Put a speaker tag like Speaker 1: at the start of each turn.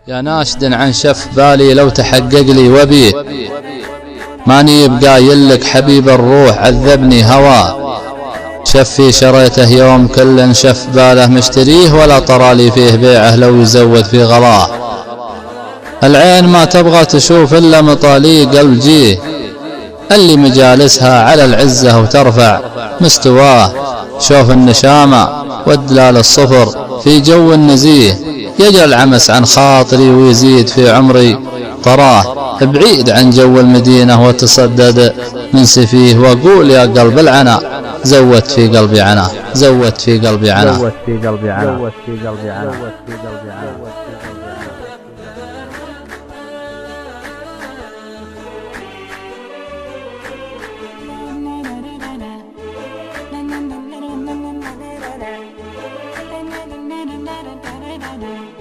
Speaker 1: يا ناشد عن شف بالي لو تحقق لي وبيه، ماني يبقى لك حبيب الروح عذبني هواه. شفي شريته يوم كل شف باله مشتريه، ولا طرالي فيه بيعه لو يزود في غلاه. العين ما تبغى تشوف إلا مطالي قلب جيه، اللي مجالسها على العزة وترفع مستواه. شوف النشامة والدلال الصفر في جو النزيه، يجعل عمس عن خاطري ويزيد في عمري طراه. بعيد عن جو المدينة وتصدد من سفيه، وأقول يا قلب العنا زود في قلبي عنا، زود في قلبي عنا، زود في قلبي عنا، زود في قلبي عنا، زود في قلبي عنا.
Speaker 2: Na na na na na na na na na na na na na na na na na.